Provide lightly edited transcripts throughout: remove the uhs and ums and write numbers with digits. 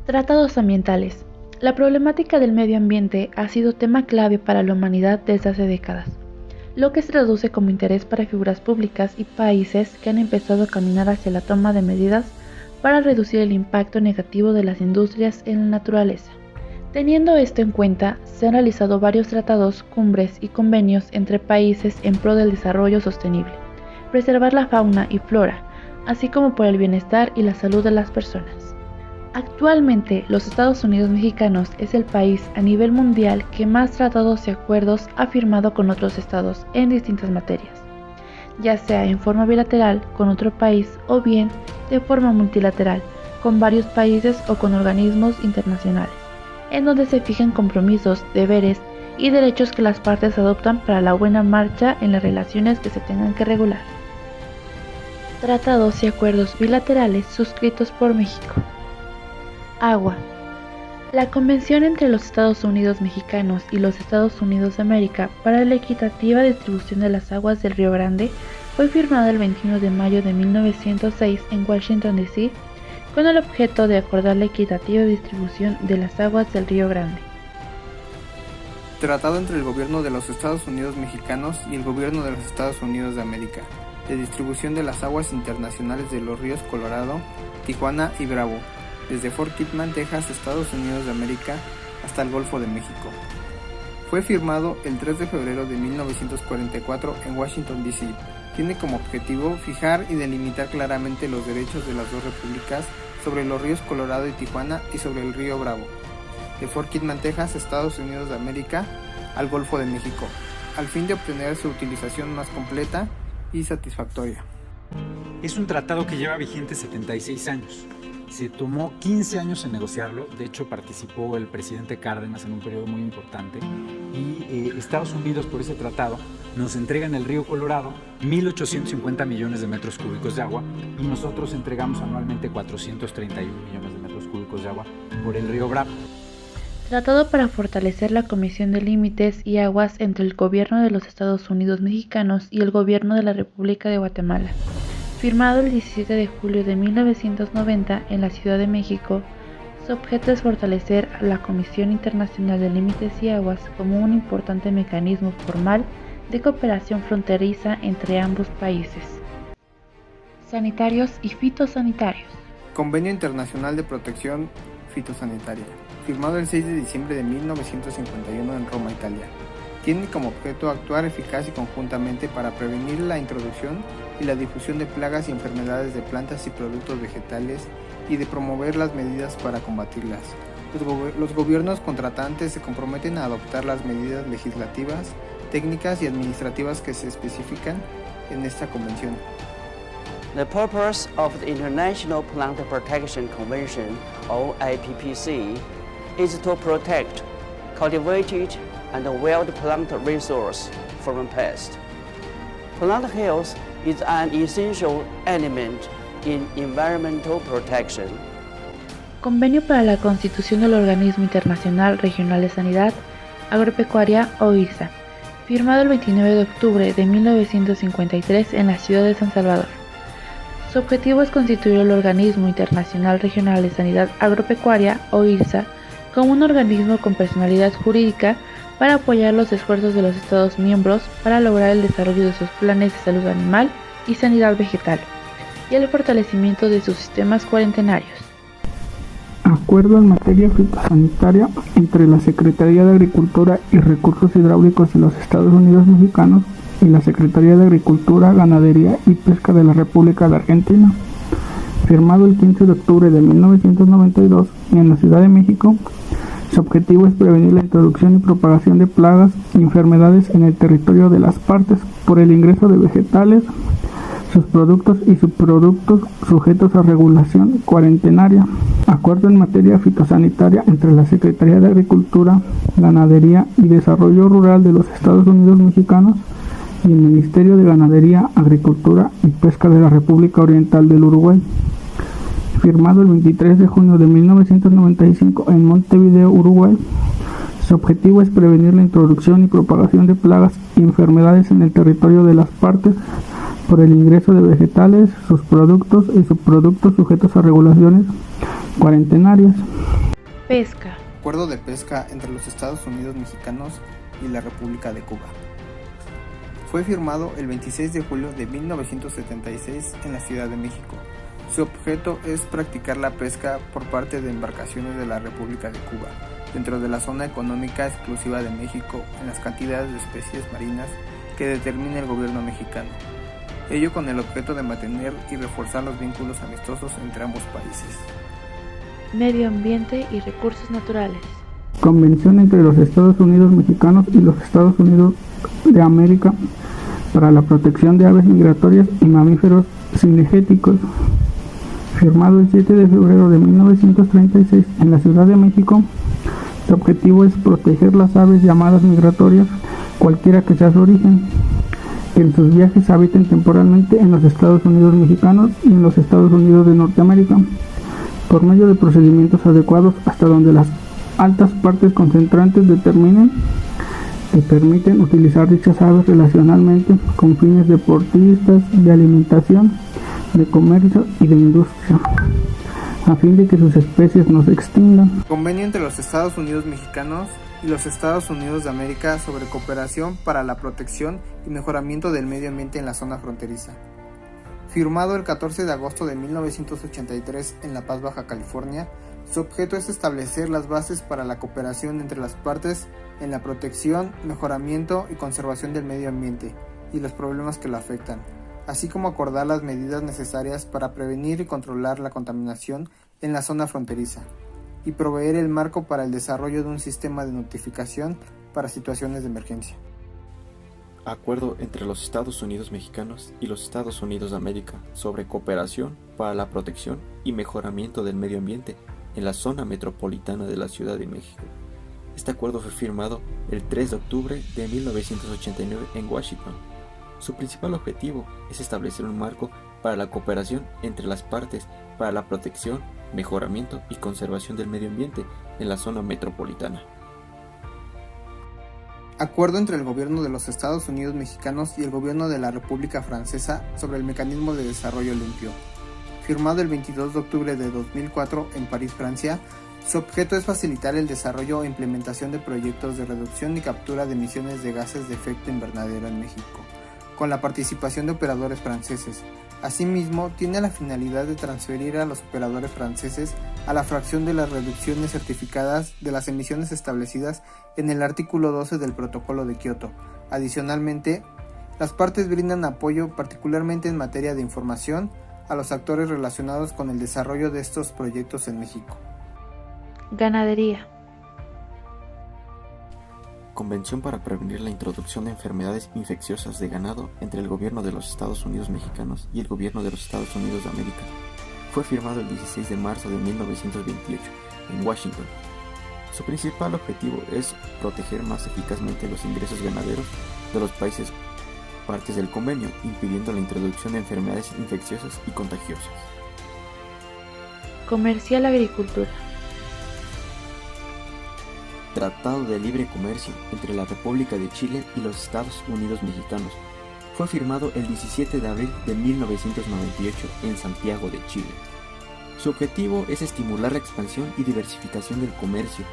Tratados ambientales. La problemática del medio ambiente ha sido tema clave para la humanidad desde hace décadas, lo que se traduce como interés para figuras públicas y países que han empezado a caminar hacia la toma de medidas para reducir el impacto negativo de las industrias en la naturaleza. Teniendo esto en cuenta, se han realizado varios tratados, cumbres y convenios entre países en pro del desarrollo sostenible, preservar la fauna y flora, así como por el bienestar y la salud de las personas. Actualmente, los Estados Unidos mexicanos es el país a nivel mundial que más tratados y acuerdos ha firmado con otros estados en distintas materias, ya sea en forma bilateral con otro país o bien de forma multilateral con varios países o con organismos internacionales, en donde se fijan compromisos, deberes y derechos que las partes adoptan para la buena marcha en las relaciones que se tengan que regular. Tratados y acuerdos bilaterales suscritos por México. Agua. La Convención entre los Estados Unidos mexicanos y los Estados Unidos de América para la equitativa distribución de las aguas del Río Grande fue firmada el 21 de mayo de 1906 en Washington, D.C., con el objeto de acordar la equitativa distribución de las aguas del Río Grande. Tratado entre el Gobierno de los Estados Unidos mexicanos y el Gobierno de los Estados Unidos de América, de distribución de las aguas internacionales de los ríos Colorado, Tijuana y Bravo, desde Fort Kidman, Texas, Estados Unidos de América, hasta el Golfo de México. Fue firmado el 3 de febrero de 1944 en Washington, D.C. Tiene como objetivo fijar y delimitar claramente los derechos de las dos repúblicas sobre los ríos Colorado y Tijuana y sobre el río Bravo, de Fort Kidman, Texas, Estados Unidos de América, al Golfo de México, al fin de obtener su utilización más completa y satisfactoria. Es un tratado que lleva vigente 76 años. Se tomó 15 años en negociarlo, de hecho participó el presidente Cárdenas en un periodo muy importante y Estados Unidos por ese tratado nos entrega en el río Colorado 1.850 millones de metros cúbicos de agua y nosotros entregamos anualmente 431 millones de metros cúbicos de agua por el río Bravo. Tratado para fortalecer la Comisión de Límites y Aguas entre el Gobierno de los Estados Unidos mexicanos y el Gobierno de la República de Guatemala. Firmado el 17 de julio de 1990 en la Ciudad de México, su objeto es fortalecer a la Comisión Internacional de Límites y Aguas como un importante mecanismo formal de cooperación fronteriza entre ambos países. Sanitarios y fitosanitarios. Convenio Internacional de Protección Fitosanitaria, firmado el 6 de diciembre de 1951 en Roma, Italia. Tiene como objeto actuar eficaz y conjuntamente para prevenir la introducción y la difusión de plagas y enfermedades de plantas y productos vegetales y de promover las medidas para combatirlas. Los gobiernos contratantes se comprometen a adoptar las medidas legislativas, técnicas y administrativas que se especifican en esta convención. The purpose of the International Plant Protection Convention, or IPPC, is to protect cultivated and wild plant resource from pests. Plant health is an essential element in environmental protection. Convenio para la constitución del Organismo Internacional Regional de Sanidad Agropecuaria OIRSA, firmado el 29 de octubre de 1953 en la ciudad de San Salvador. Su objetivo es constituir el Organismo Internacional Regional de Sanidad Agropecuaria OIRSA como un organismo con personalidad jurídica para apoyar los esfuerzos de los Estados miembros para lograr el desarrollo de sus planes de salud animal y sanidad vegetal, y el fortalecimiento de sus sistemas cuarentenarios. Acuerdo en materia fitosanitaria entre la Secretaría de Agricultura y Recursos Hidráulicos de los Estados Unidos mexicanos y la Secretaría de Agricultura, Ganadería y Pesca de la República de Argentina, firmado el 15 de octubre de 1992 en la Ciudad de México. Su objetivo es prevenir la introducción y propagación de plagas y enfermedades en el territorio de las partes por el ingreso de vegetales, sus productos y subproductos sujetos a regulación cuarentenaria. Acuerdo en materia fitosanitaria entre la Secretaría de Agricultura, Ganadería y Desarrollo Rural de los Estados Unidos mexicanos y el Ministerio de Ganadería, Agricultura y Pesca de la República Oriental del Uruguay, firmado el 23 de junio de 1995 en Montevideo, Uruguay. Su objetivo es prevenir la introducción y propagación de plagas y enfermedades en el territorio de las partes por el ingreso de vegetales, sus productos y subproductos sujetos a regulaciones cuarentenarias. Pesca. Acuerdo de pesca entre los Estados Unidos mexicanos y la República de Cuba. Fue firmado el 26 de julio de 1976 en la Ciudad de México. Su objeto es practicar la pesca por parte de embarcaciones de la República de Cuba, dentro de la zona económica exclusiva de México, en las cantidades de especies marinas que determine el gobierno mexicano. Ello con el objeto de mantener y reforzar los vínculos amistosos entre ambos países. Medio ambiente y recursos naturales. Convención entre los Estados Unidos mexicanos y los Estados Unidos de América para la protección de aves migratorias y mamíferos cinegéticos, firmado el 7 de febrero de 1936 en la Ciudad de México. Su objetivo es proteger las aves llamadas migratorias, cualquiera que sea su origen, que en sus viajes habiten temporalmente en los Estados Unidos mexicanos y en los Estados Unidos de Norteamérica, por medio de procedimientos adecuados hasta donde las altas partes concentrantes determinen que permiten utilizar dichas aves relacionalmente con fines deportistas, de alimentación, de comercio y de industria, a fin de que sus especies no se extingan. Convenio entre los Estados Unidos mexicanos y los Estados Unidos de América sobre cooperación para la protección y mejoramiento del medio ambiente en la zona fronteriza. Firmado el 14 de agosto de 1983 en La Paz, Baja California, su objeto es establecer las bases para la cooperación entre las partes en la protección, mejoramiento y conservación del medio ambiente y los problemas que lo afectan, así como acordar las medidas necesarias para prevenir y controlar la contaminación en la zona fronteriza, y proveer el marco para el desarrollo de un sistema de notificación para situaciones de emergencia. Acuerdo entre los Estados Unidos mexicanos y los Estados Unidos de América sobre cooperación para la protección y mejoramiento del medio ambiente en la zona metropolitana de la Ciudad de México. Este acuerdo fue firmado el 3 de octubre de 1989 en Washington. Su principal objetivo es establecer un marco para la cooperación entre las partes para la protección, mejoramiento y conservación del medio ambiente en la zona metropolitana. Acuerdo entre el gobierno de los Estados Unidos mexicanos y el gobierno de la República Francesa sobre el mecanismo de desarrollo limpio. Firmado el 22 de octubre de 2004 en París, Francia, su objeto es facilitar el desarrollo e implementación de proyectos de reducción y captura de emisiones de gases de efecto invernadero en México, con la participación de operadores franceses. Asimismo, tiene la finalidad de transferir a los operadores franceses a la fracción de las reducciones certificadas de las emisiones establecidas en el artículo 12 del Protocolo de Kioto. Adicionalmente, las partes brindan apoyo particularmente en materia de información a los actores relacionados con el desarrollo de estos proyectos en México. Ganadería. Convención para prevenir la introducción de enfermedades infecciosas de ganado entre el gobierno de los Estados Unidos mexicanos y el gobierno de los Estados Unidos de América. Fue firmado el 16 de marzo de 1928 en Washington. Su principal objetivo es proteger más eficazmente los ingresos ganaderos de los países partes del convenio, impidiendo la introducción de enfermedades infecciosas y contagiosas. Comercial agricultura. Tratado de Libre Comercio entre la República de Chile y los Estados Unidos mexicanos. Fue firmado el 17 de abril de 1998 en Santiago de Chile. Su objetivo es estimular la expansión y diversificación del comercio,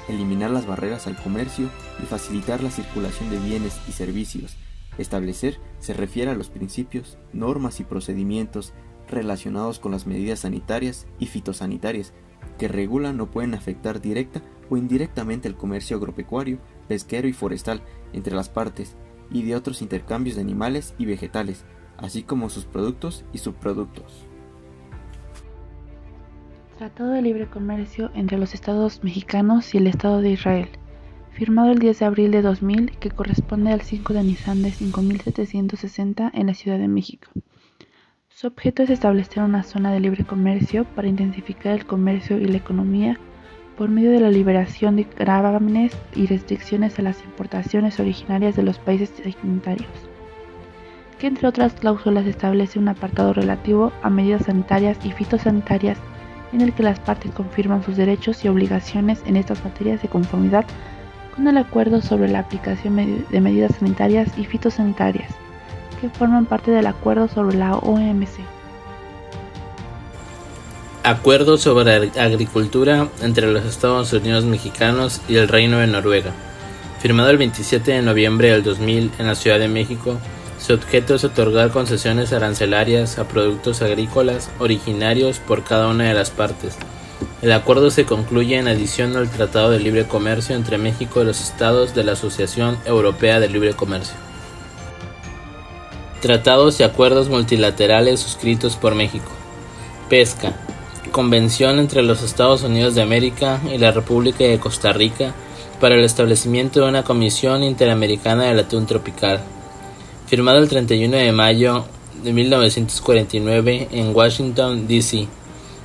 eliminar las barreras al comercio y facilitar la circulación de bienes y servicios. Establecer se refiere a los principios, normas y procedimientos relacionados con las medidas sanitarias y fitosanitarias que regulan o pueden afectar directa o indirectamente el comercio agropecuario, pesquero y forestal entre las partes y de otros intercambios de animales y vegetales, así como sus productos y subproductos. Tratado de Libre Comercio entre los Estados mexicanos y el Estado de Israel. Firmado el 10 de abril de 2000, que corresponde al 5 de Nisan de 5760 en la Ciudad de México. Su objeto es establecer una zona de libre comercio para intensificar el comercio y la economía por medio de la liberación de gravámenes y restricciones a las importaciones originarias de los países signatarios, que entre otras cláusulas establece un apartado relativo a medidas sanitarias y fitosanitarias en el que las partes confirman sus derechos y obligaciones en estas materias de conformidad con el acuerdo sobre la aplicación de medidas sanitarias y fitosanitarias, que forman parte del acuerdo sobre la OMC. Acuerdo sobre agricultura entre los Estados Unidos mexicanos y el Reino de Noruega. Firmado el 27 de noviembre del 2000 en la Ciudad de México, su objeto es otorgar concesiones arancelarias a productos agrícolas originarios por cada una de las partes. El acuerdo se concluye en adición al Tratado de Libre Comercio entre México y los estados de la Asociación Europea de Libre Comercio. Tratados y acuerdos multilaterales suscritos por México. Pesca. Convención entre los Estados Unidos de América y la República de Costa Rica para el establecimiento de una Comisión Interamericana del Atún Tropical. Firmado el 31 de mayo de 1949 en Washington, D.C.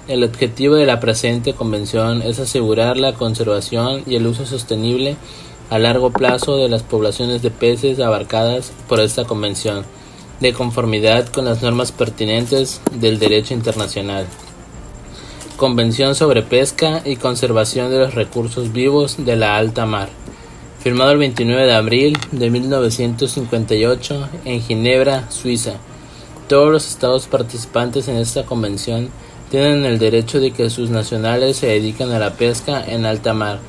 El objetivo de la presente convención es asegurar la conservación y el uso sostenible a largo plazo de las poblaciones de peces abarcadas por esta convención, de conformidad con las normas pertinentes del derecho internacional. Convención sobre pesca y conservación de los recursos vivos de la alta mar. Firmado el 29 de abril de 1958 en Ginebra, Suiza. Todos los estados participantes en esta convención tienen el derecho de que sus nacionales se dediquen a la pesca en alta mar,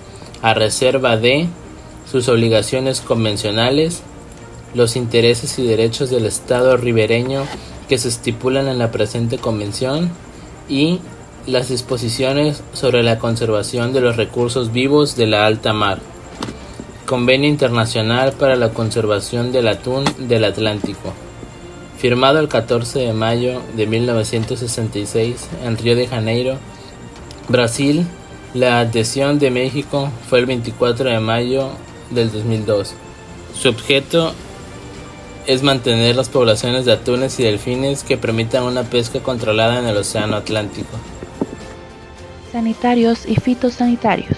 a reserva de sus obligaciones convencionales, los intereses y derechos del estado ribereño que se estipulan en la presente convención y las disposiciones sobre la conservación de los recursos vivos de la alta mar. Convenio Internacional para la Conservación del Atún del Atlántico. Firmado el 14 de mayo de 1966 en Río de Janeiro, Brasil. La adhesión de México fue el 24 de mayo del 2002. Su objeto es mantener las poblaciones de atunes y delfines que permitan una pesca controlada en el Océano Atlántico. Sanitarios y fitosanitarios.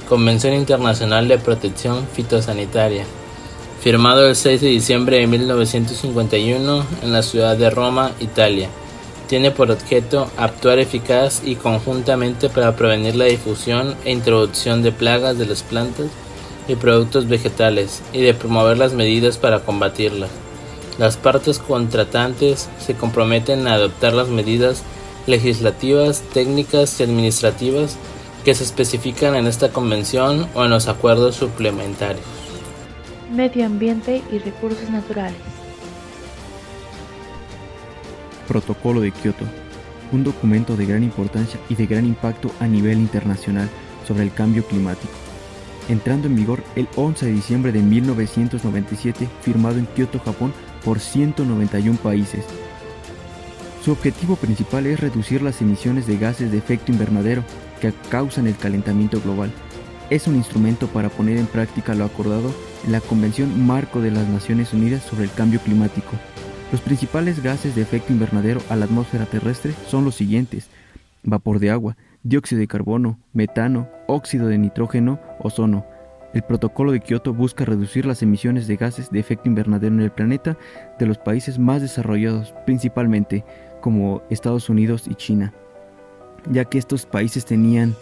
Convención Internacional de Protección Fitosanitaria. Firmado el 6 de diciembre de 1951 en la ciudad de Roma, Italia. Tiene por objeto actuar eficaz y conjuntamente para prevenir la difusión e introducción de plagas de las plantas y productos vegetales y de promover las medidas para combatirlas. Las partes contratantes se comprometen a adoptar las medidas legislativas, técnicas y administrativas que se especifican en esta convención o en los acuerdos suplementarios. Medio ambiente y recursos naturales. Protocolo de Kioto, un documento de gran importancia y de gran impacto a nivel internacional sobre el cambio climático. Entrando en vigor el 11 de diciembre de 1997, firmado en Kioto, Japón, por 191 países. Su objetivo principal es reducir las emisiones de gases de efecto invernadero que causan el calentamiento global. Es un instrumento para poner en práctica lo acordado en la Convención Marco de las Naciones Unidas sobre el Cambio Climático. Los principales gases de efecto invernadero a la atmósfera terrestre son los siguientes: vapor de agua, dióxido de carbono, metano, óxido de nitrógeno, ozono. El Protocolo de Kioto busca reducir las emisiones de gases de efecto invernadero en el planeta de los países más desarrollados, principalmente como Estados Unidos y China, ya que estos países tenían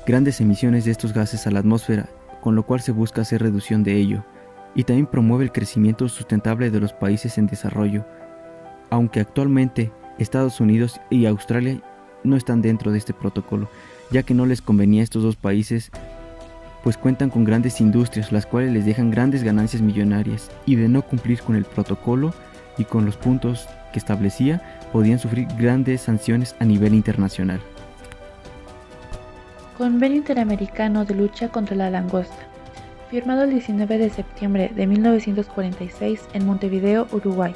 grandes emisiones de estos gases a la atmósfera, con lo cual se busca hacer reducción de ello, y también promueve el crecimiento sustentable de los países en desarrollo, aunque actualmente Estados Unidos y Australia no están dentro de este protocolo, ya que no les convenía a estos dos países, pues cuentan con grandes industrias, las cuales les dejan grandes ganancias millonarias, y de no cumplir con el protocolo y con los puntos que establecía, podían sufrir grandes sanciones a nivel internacional. Convenio Interamericano de Lucha contra la Langosta. Firmado el 19 de septiembre de 1946 en Montevideo, Uruguay.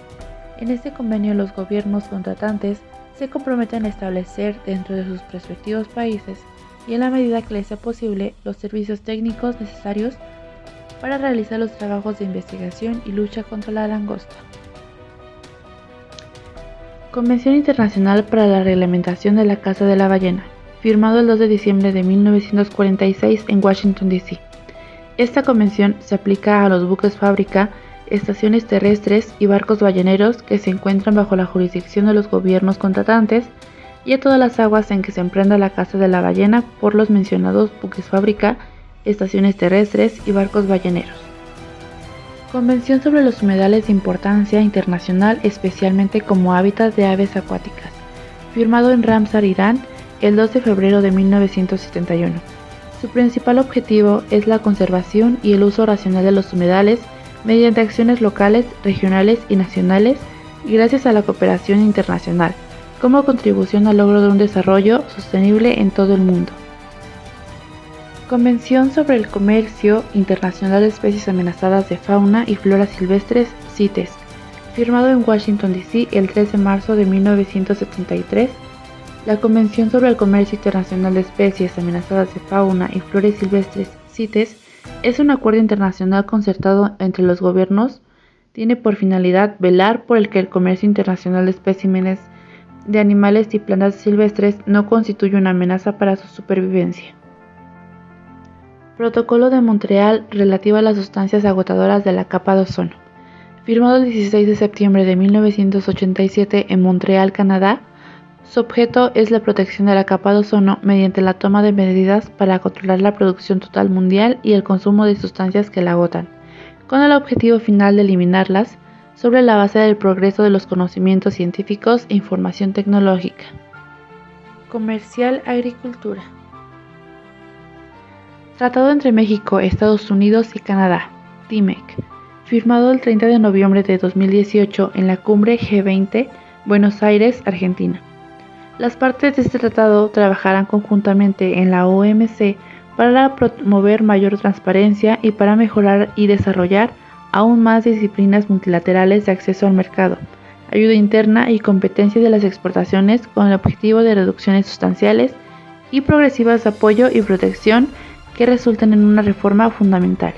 En este convenio los gobiernos contratantes se comprometen a establecer dentro de sus respectivos países y en la medida que les sea posible los servicios técnicos necesarios para realizar los trabajos de investigación y lucha contra la langosta. Convención Internacional para la Reglamentación de la Caza de la Ballena, firmado el 2 de diciembre de 1946 en Washington, D.C. Esta convención se aplica a los buques fábrica, estaciones terrestres y barcos balleneros que se encuentran bajo la jurisdicción de los gobiernos contratantes y a todas las aguas en que se emprenda la caza de la ballena por los mencionados buques fábrica, estaciones terrestres y barcos balleneros. Convención sobre los humedales de importancia internacional, especialmente como hábitat de aves acuáticas, firmado en Ramsar, Irán, el 2 de febrero de 1971. Su principal objetivo es la conservación y el uso racional de los humedales mediante acciones locales, regionales y nacionales, y gracias a la cooperación internacional, como contribución al logro de un desarrollo sostenible en todo el mundo. Convención sobre el Comercio Internacional de Especies Amenazadas de Fauna y Flora Silvestres, CITES, firmado en Washington, D.C. el 3 de marzo de 1973. La Convención sobre el Comercio Internacional de Especies Amenazadas de Fauna y Flora Silvestres, CITES, es un acuerdo internacional concertado entre los gobiernos. Tiene por finalidad velar por el que el comercio internacional de especímenes de animales y plantas silvestres no constituye una amenaza para su supervivencia. Protocolo de Montreal relativo a las sustancias agotadoras de la capa de ozono, firmado el 16 de septiembre de 1987 en Montreal, Canadá. Su objeto es la protección de la capa de ozono mediante la toma de medidas para controlar la producción total mundial y el consumo de sustancias que la agotan, con el objetivo final de eliminarlas sobre la base del progreso de los conocimientos científicos e información tecnológica. Comercial Agricultura. Tratado entre México, Estados Unidos y Canadá, TIMEC, firmado el 30 de noviembre de 2018 en la cumbre G20, Buenos Aires, Argentina. Las partes de este tratado trabajarán conjuntamente en la OMC para promover mayor transparencia y para mejorar y desarrollar aún más disciplinas multilaterales de acceso al mercado, ayuda interna y competencia de las exportaciones con el objetivo de reducciones sustanciales y progresivas de apoyo y protección que resulten en una reforma fundamental.